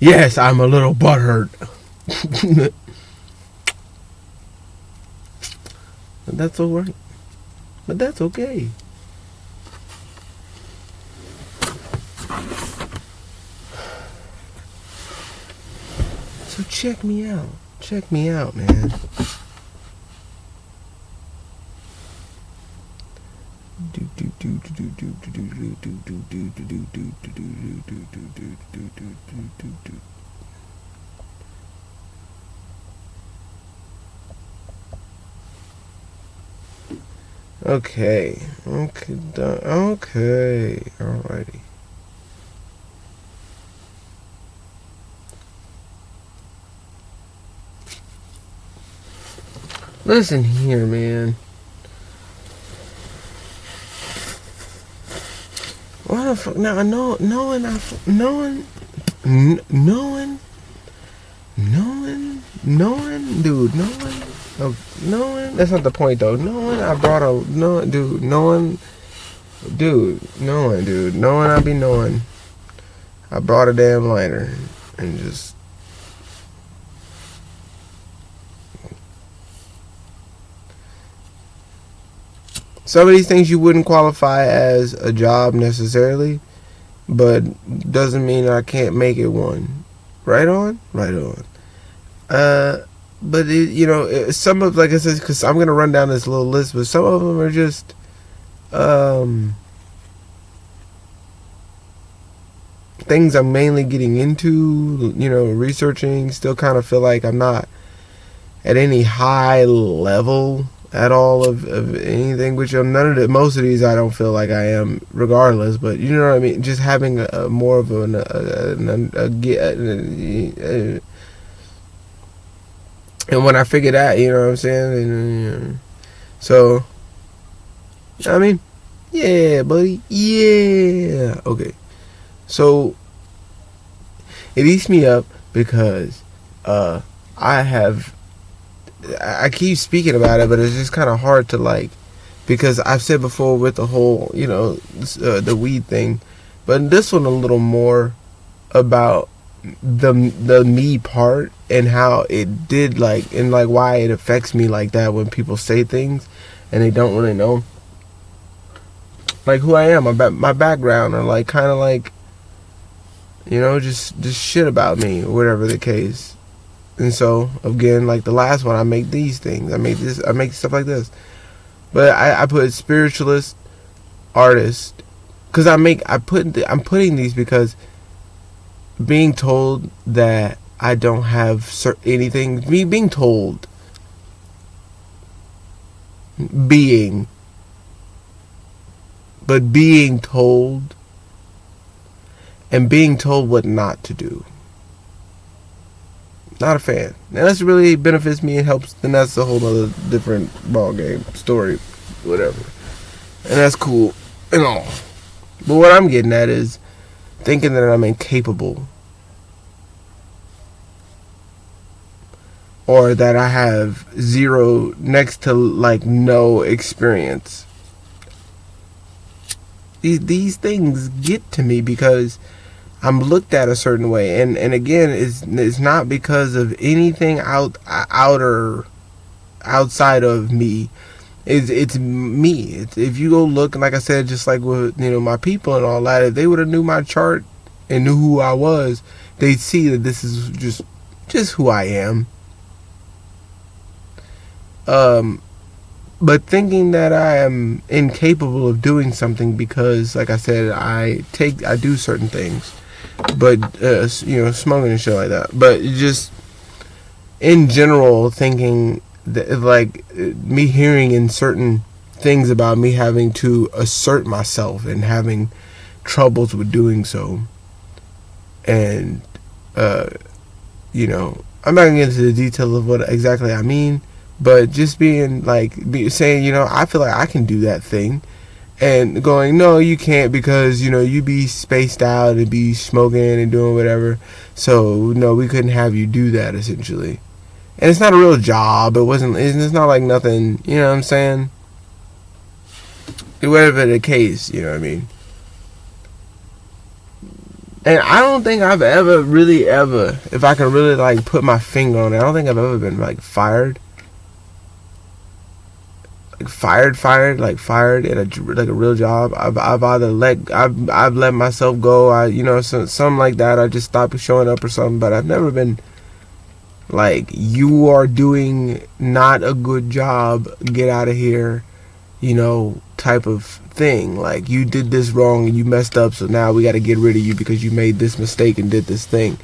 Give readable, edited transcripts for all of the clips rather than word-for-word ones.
Yes, I'm a little butthurt. But that's alright. But that's okay. So check me out. Check me out, man. Okay. Okay. Okay. Alrighty. Listen here, man. Why the fuck? Now, knowing, dude, knowing. That's not the point, though. Knowing I brought a dude. Knowing I be knowing. I brought a damn lighter and just. Some of these things you wouldn't qualify as a job necessarily, but doesn't mean I can't make it one. Right on? Right on. But some of, like I said, because I'm going to run down this little list, but some of them are just, things I'm mainly getting into, researching. Still kind of feel like I'm not at any high level at all of anything, which most of these I don't feel like I am regardless, but you know what I mean, just having a more of and when I figured out, you know what I'm saying, so I mean, yeah, buddy, yeah, okay, so it eats me up because I keep speaking about it, but it's just kind of hard to because I've said before with the whole, the weed thing, but this one a little more about the me part and how it did and why it affects me like that when people say things and they don't really know who I am, my background, or kind of just shit about me or whatever the case. And so, again, like the last one, I make these things. I make stuff like this. But I put spiritualist, artist, because I'm putting these because being told that I don't have anything, being told, being told, and being told what not to do. Not a fan. Unless it really benefits me and helps, then that's a whole other different ball game, story, whatever. And that's cool and all. But what I'm getting at is thinking that I'm incapable. Or that I have zero, next to no experience. These things get to me because I'm looked at a certain way, and again, it's not because of anything outside of me. It's me. If you go look, like I said, just like with my people and all that, if they would have knew my chart and knew who I was, they'd see that this is just who I am. But thinking that I am incapable of doing something because, like I said, I do certain things. But smoking and shit like that. But just in general, thinking that me hearing in certain things about me having to assert myself and having troubles with doing so, and I'm not gonna get into the details of what exactly I mean, but just being saying I feel like I can do that thing. And going, no, you can't because, you be spaced out and be smoking and doing whatever. So, no, we couldn't have you do that, essentially. And it's not a real job. It's not like nothing, you know what I'm saying? Whatever the case, you know what I mean? And I don't think I've ever, if I can really like put my finger on it, I don't think I've ever been like fired. Like fired in a real job. I've either I've let myself go. Something like that. I just stopped showing up or something. But I've never been like, you are doing not a good job, get out of here, type of thing. Like, you did this wrong and you messed up, so now we got to get rid of you because you made this mistake and did this thing.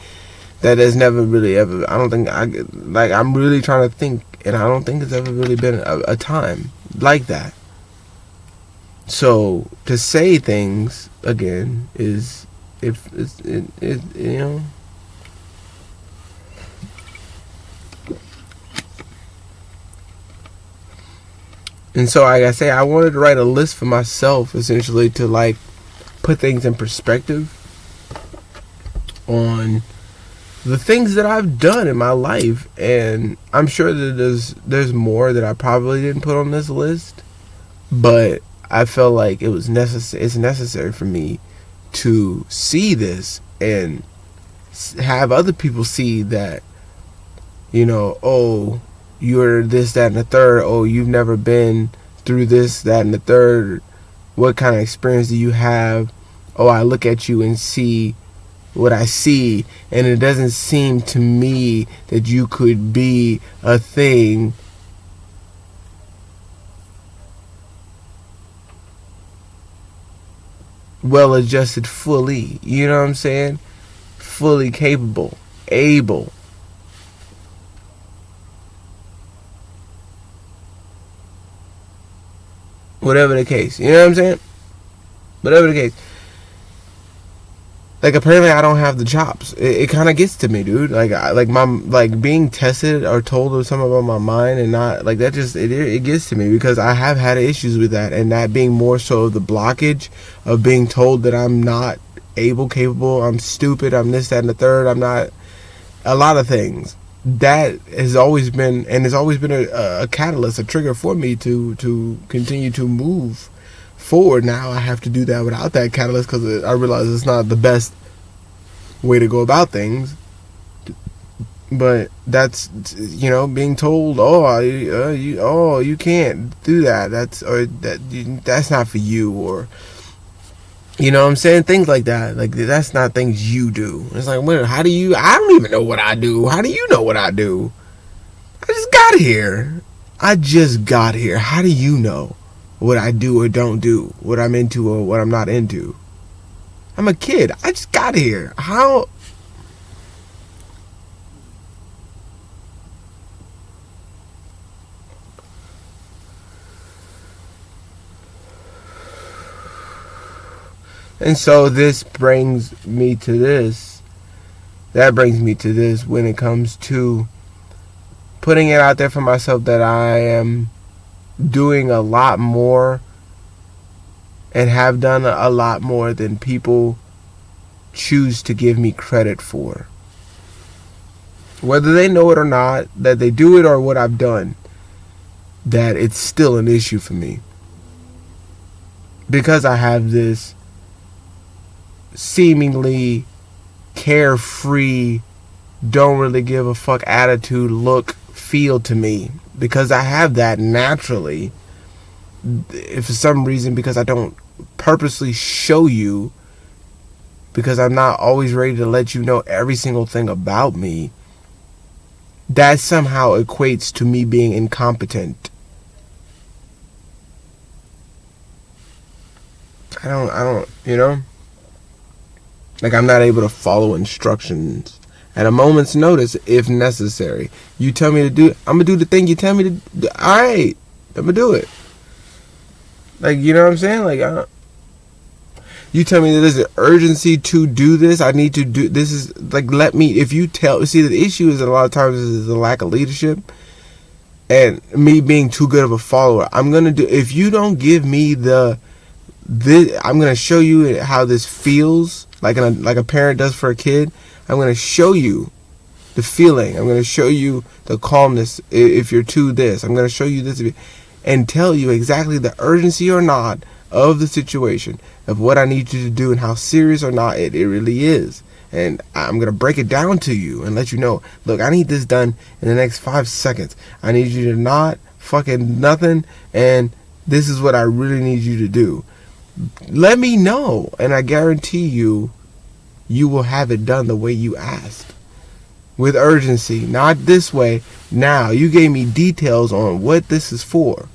That has never really ever, I don't think, I'm really trying to think, and I don't think there's ever really been a time like that. So to say things again is, And so, like I say, I wanted to write a list for myself, essentially, to like put things in perspective on the things that I've done in my life. And I'm sure that there's more that I probably didn't put on this list, but I felt like it's necessary for me to see this and have other people see that, oh, you're this, that, and the third. Oh, you've never been through this, that, and the third. What kind of experience do you have? Oh, I look at you and see what I see, and it doesn't seem to me that you could be a thing well adjusted fully. You know what I'm saying? Fully capable, able. Whatever the case, you know what I'm saying? Whatever the case. Like, apparently I don't have the chops. It kind of gets to me, dude. Like being tested or told of something about my mind and not like that. Just it gets to me because I have had issues with that, and that being more so the blockage of being told that I'm not capable, I'm stupid, I'm this, that, and the third. I'm not a lot of things. That has always been, and has always been a catalyst, a trigger for me to continue to move forward. Now I have to do that without that catalyst because I realize it's not the best way to go about things. But that's, being told, you can't do that. That's not for you, or you know what I'm saying? Things like that. Like, that's not things you do. It's like, how do you? I don't even know what I do. How do you know what I do? I just got here. How do you know what I do or don't do? What I'm into or what I'm not into? I'm a kid. I just got here. How? And so this brings me to this. That brings me to this when it comes to putting it out there for myself that I am doing a lot more and have done a lot more than people choose to give me credit for. Whether they know it or not, that they do it or what I've done, that it's still an issue for me. Because I have this seemingly carefree, don't really give a fuck attitude, look, feel to me. Because I have that naturally. If for some reason, because I don't purposely show you, because I'm not always ready to let you know every single thing about me, that somehow equates to me being incompetent. I don't, like, I'm not able to follow instructions at a moment's notice if necessary. You tell me to do it, I'm going to do the thing you tell me to do. Alright, I'm going to do it. Like, you know what I'm saying? Like, you tell me that there's an urgency to do this. I need to do this. Is like, if you tell, see, the issue is that a lot of times is the lack of leadership and me being too good of a follower. I'm going to do, if you don't give me I'm going to show you how this feels, like a parent does for a kid. I'm going to show you the feeling. I'm going to show you the calmness if you're to this. I'm going to show you this and tell you exactly the urgency or not of the situation, of what I need you to do and how serious or not it really is. And I'm going to break it down to you and let you know, look, I need this done in the next 5 seconds. I need you to not fucking nothing, and this is what I really need you to do. Let me know, and I guarantee you, you will have it done the way you asked. With urgency, not this way. Now, you gave me details on what this is for.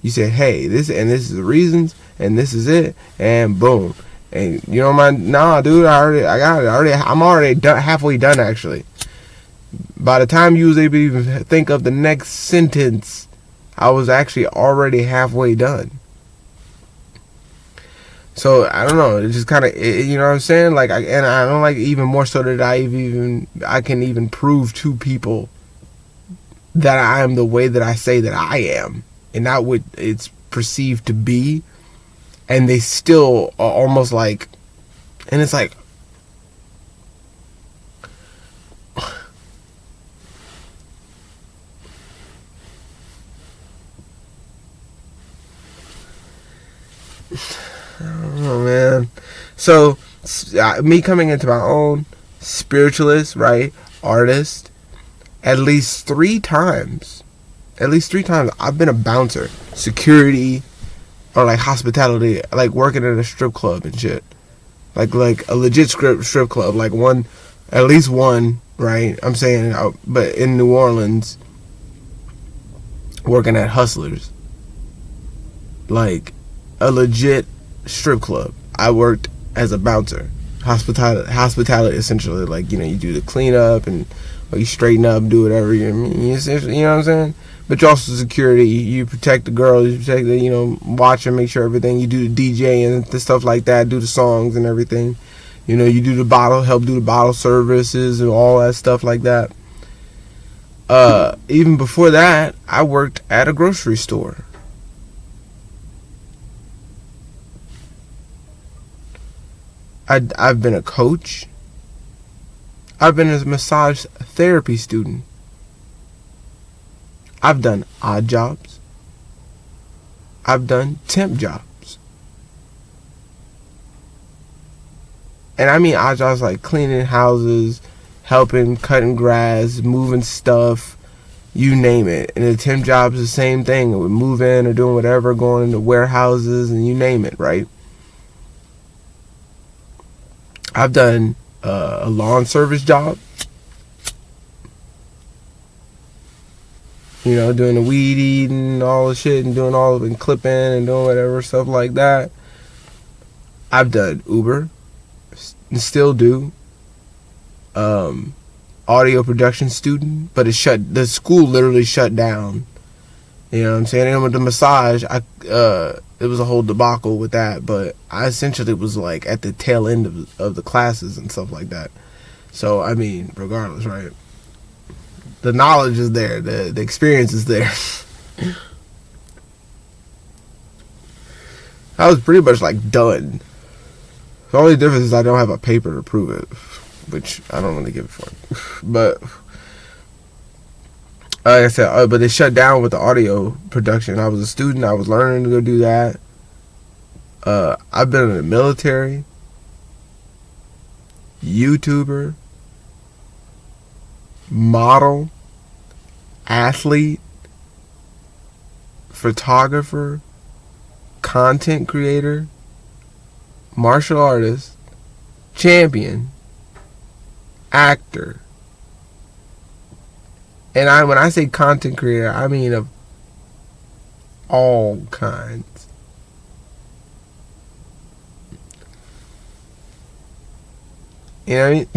You said, hey, this is the reasons, and this is it, and boom. And you don't mind? Nah, dude, I got it. I'm already done, halfway done, actually. By the time you was able to even think of the next sentence, I was actually already halfway done. So, I don't know, it's just kind of, you know what I'm saying? Like, I don't like, even more so that I can even prove to people that I am the way that I say that I am, and not what it's perceived to be. And they still are almost like, and it's like, I don't know, man. So, me coming into my own spiritualist, right, artist, at least three times, I've been a bouncer, security, or like hospitality, like working at a strip club and shit, like a legit strip club, like one, at least one, right? I'm saying, but in New Orleans, working at Hustlers, like a legit strip club. I worked as a bouncer, hospitality essentially, like, you know, you do the cleanup and, or you straighten up, do whatever you essentially, you know what I'm saying? But you're also security. You protect the girls. You protect the, you know, watch and make sure everything. You do the DJ and the stuff like that. Do the songs and everything. You know, you do the help do the bottle services and all that stuff like that. Even before that, I worked at a grocery store. I've been a coach. I've been a massage therapy student. I've done odd jobs. I've done temp jobs. And I mean odd jobs like cleaning houses, helping, cutting grass, moving stuff, you name it. And the temp jobs the same thing. We move in or doing whatever, going into warehouses and you name it, right? I've done a lawn service job. You know, doing the weed eating, all the shit, and doing all of it, and clipping, and doing whatever, stuff like that. I've done Uber, and still do. Audio production student, but the school literally shut down. You know what I'm saying? And with the massage, it was a whole debacle with that, but I essentially was like at the tail end of the classes and stuff like that. So, I mean, regardless, right? The knowledge is there. The experience is there. I was pretty much like done. The only difference is I don't have a paper to prove it, which I don't really give a fuck. But like I said, but they shut down with the audio production. I was a student. I was learning to go do that. I've been in the military, YouTuber, model, athlete, photographer, content creator, martial artist, champion, actor. And when I say content creator, I mean of all kinds. You know what I mean?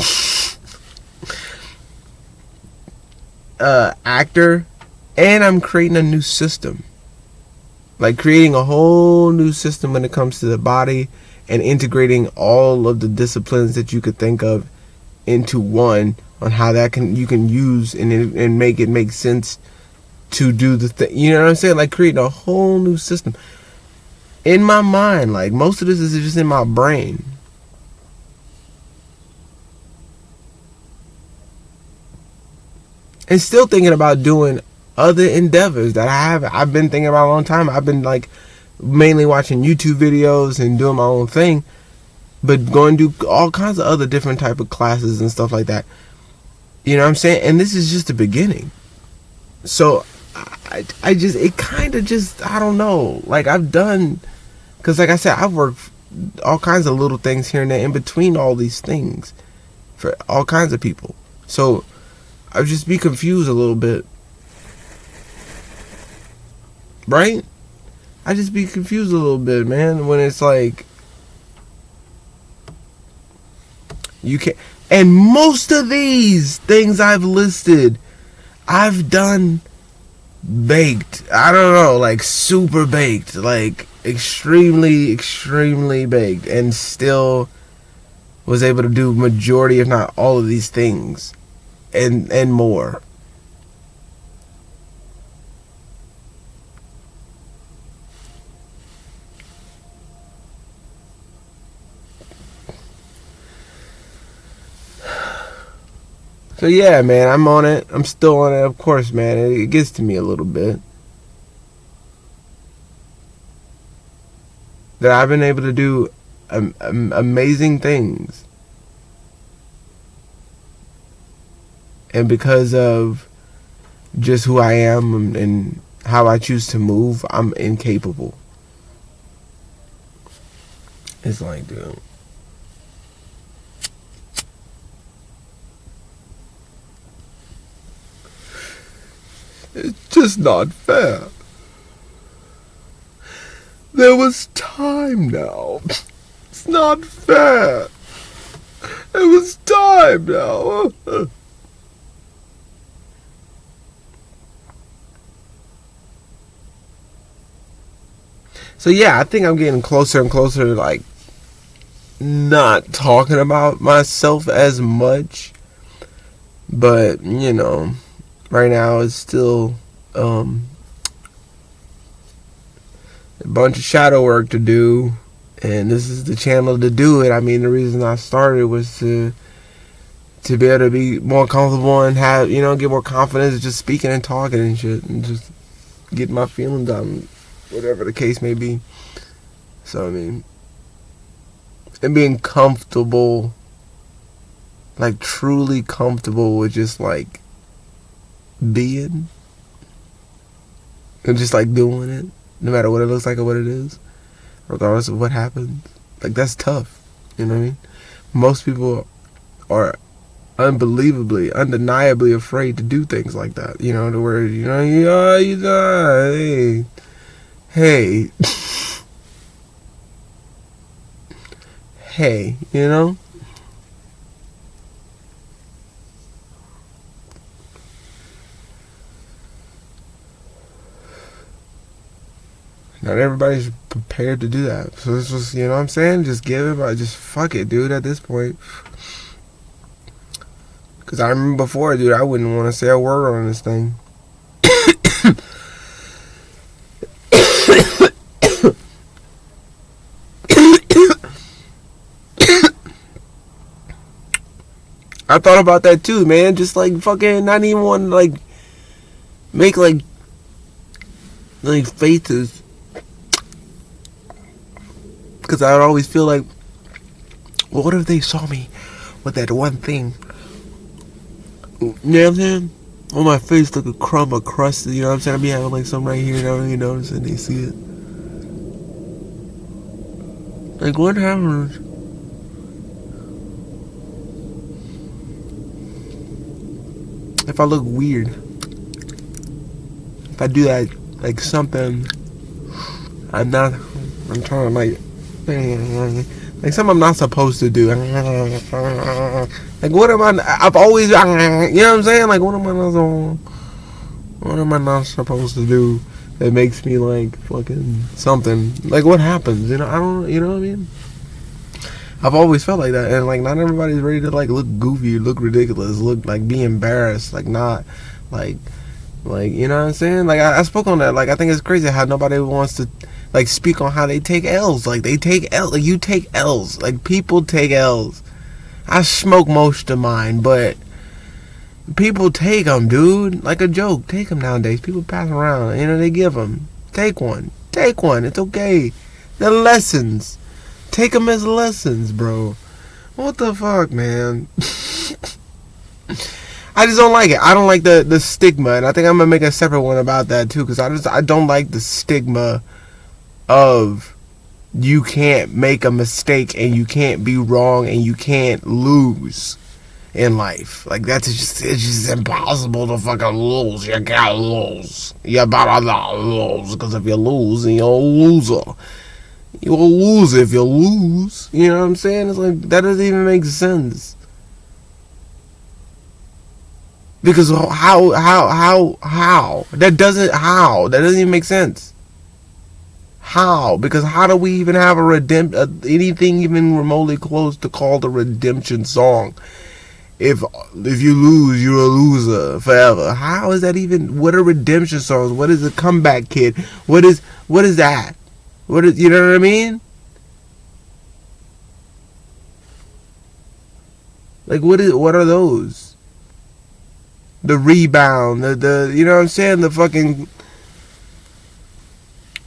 Actor, and I'm creating a new system, like creating a whole new system when it comes to the body and integrating all of the disciplines that you could think of into one, on how you can use and make it make sense to do the thing. You know what I'm saying? Like creating a whole new system in my mind. Like most of this is just in my brain. And still thinking about doing other endeavors that I've been thinking about a long time. I've been like mainly watching YouTube videos and doing my own thing, but going to do all kinds of other different type of classes and stuff like that. You know what I'm saying? And this is just the beginning. So I just, it kind of just, I don't know. Like, I've done, because like I said, I've worked all kinds of little things here and there in between all these things for all kinds of people. So I would just be confused a little bit. Right? I just be confused a little bit, man, when it's like, you can't. And most of these things I've listed, I've done baked. I don't know, like super baked, like extremely, extremely baked, and still was able to do majority, if not all of these things, and more. So yeah, man, I'm on it. I'm still on it, of course, man. It gets to me a little bit. That I've been able to do amazing things. And because of just who I am and how I choose to move, I'm incapable. It's like, dude. It's just not fair. There was time now. It's not fair. There was time now. So yeah, I think I'm getting closer and closer to like not talking about myself as much. But, you know, right now it's still a bunch of shadow work to do, and this is the channel to do it. I mean, the reason I started was to be able to be more comfortable and have, you know, get more confidence just speaking and talking and shit, and just get my feelings on whatever the case may be. So I mean, and being comfortable, like truly comfortable with just like being and just like doing it, no matter what it looks like or what it is, regardless of what happens. Like, that's tough, you know what I mean? Most people are unbelievably, undeniably afraid to do things like that, you know, to where, you know, hey hey, you know. Not everybody's prepared to do that. So it's just, you know what I'm saying? Just give it, just fuck it, dude, at this point. Because I remember before, dude, I wouldn't want to say a word on this thing. I thought about that too, man. Just like fucking not even want to like make like faces. Because I would always feel like, well, what if they saw me with that one thing? You know what I'm saying? On my face, like a crumb of crust. You know what I'm saying? I'd be having like something right here and I don't even notice it and they see it. Like, what happens? If I look weird. If I do that, like something I'm trying to like something I'm not supposed to do. Like, what am I? I've always, you know what I'm saying? Like, what am I not supposed to do that makes me like fucking something? Like, what happens? You know, I don't. You know what I mean? I've always felt like that, and like not everybody's ready to like look goofy, look ridiculous, look like be embarrassed, like not like you know what I'm saying? Like I spoke on that. Like, I think it's crazy how nobody wants to like speak on how they take L's. Like, they take L. Like, you take L's. Like, people take L's. I smoke most of mine, but people take them, dude. Like a joke. Take them nowadays. People pass around. You know, they give them. Take one. Take one. It's okay. They're lessons. Take them as lessons, bro. What the fuck, man? I just don't like it. I don't like the stigma, and I think I'm gonna make a separate one about that too, because I don't like the stigma of you can't make a mistake and you can't be wrong and you can't lose in life. Like it's just impossible to fucking lose. You can't lose. You better not lose, because if you lose, then you're a loser. You'll lose if you lose. You know what I'm saying? It's like, that doesn't even make sense. Because how? That doesn't even make sense. How? Because how do we even have anything even remotely close to called a redemption song? If you lose, you're a loser forever. How is that even? What are redemption songs? What is a comeback kid? What is that? What is, you know what I mean? Like, what are those? The rebound, the you know what I'm saying? The fucking,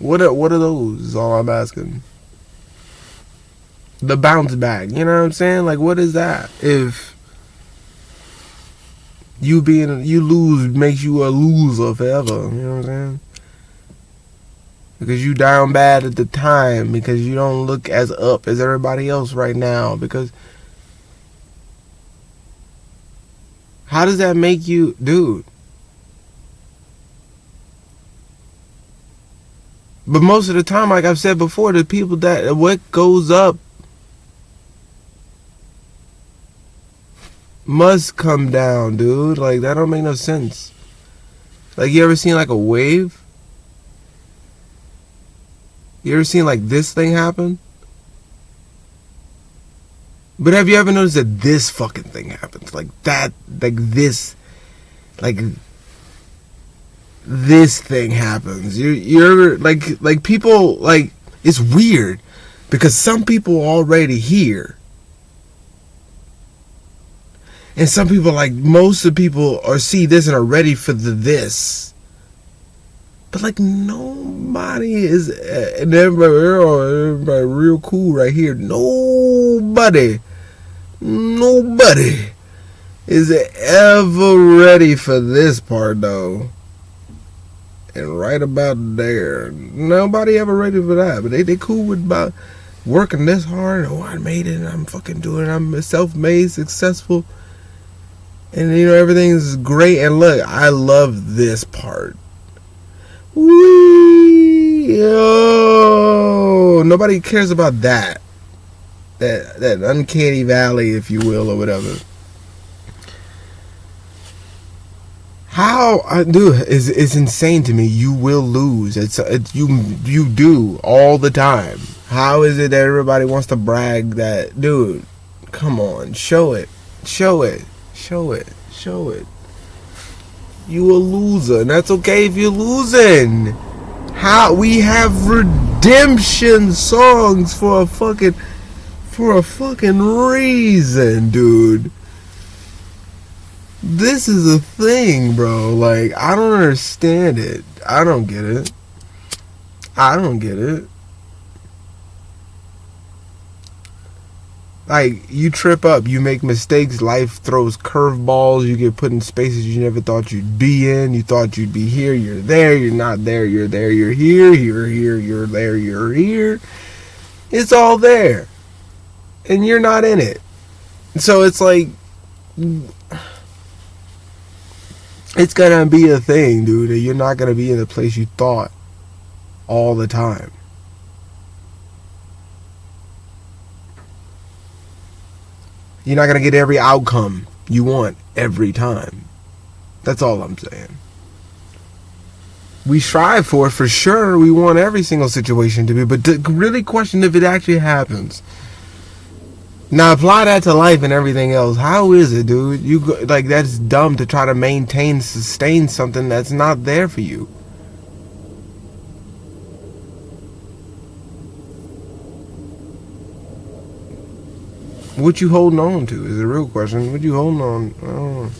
what are those? Is all I'm asking. The bounce back, you know what I'm saying? Like, what is that? If you lose makes you a loser forever, you know what I'm saying? Because you down bad at the time, because you don't look as up as everybody else right now, because how does that make you, dude? But most of the time, like I've said before, the people that what goes up must come down, dude. Like, that don't make no sense. Like, you ever seen like a wave? You ever seen like this thing happen? But have you ever noticed that this fucking thing happens? Like that, like this thing happens. You're like people, like, it's weird because some people are already here. And some people, like most of the people, see this and are ready for this. But like nobody is, and everybody real cool right here. Nobody is ever ready for this part though. And right about there, nobody ever ready for that. But they cool with about working this hard. Oh, I made it, and I'm fucking doing it. I'm self-made, successful, and you know everything's great. And look, I love this part. Yo, nobody cares about that uncanny valley, if you will, or whatever. How, dude, it's insane to me. You will lose. You do all the time. How is it that everybody wants to brag that, dude? Come on, show it. You a loser, and that's okay if you're losing. How we have redemption songs for a fucking reason, dude. This is a thing, bro. Like, I don't understand it. I don't get it. Like, you trip up, you make mistakes, life throws curveballs, you get put in spaces you never thought you'd be in. You thought you'd be here, you're there, you're not there, you're there, you're here, you're there, you're here. It's all there. And you're not in it. So it's like, it's gonna be a thing, dude. You're not gonna be in the place you thought all the time. You're not gonna get every outcome you want every time. That's all I'm saying. We strive for it, for sure. We want every single situation to be, but to really question if it actually happens. Now apply that to life and everything else. How is it, dude? Like, that's dumb to try to sustain something that's not there for you. What you holding on to is the real question. What you holding on? I don't know.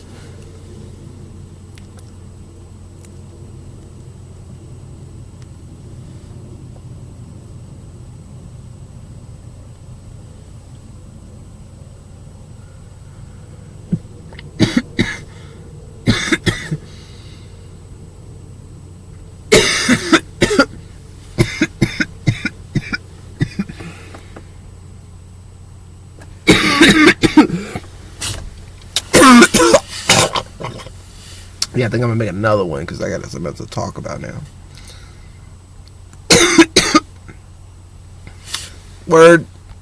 Yeah, I think I'm gonna make another one because I got something else to talk about now. Word.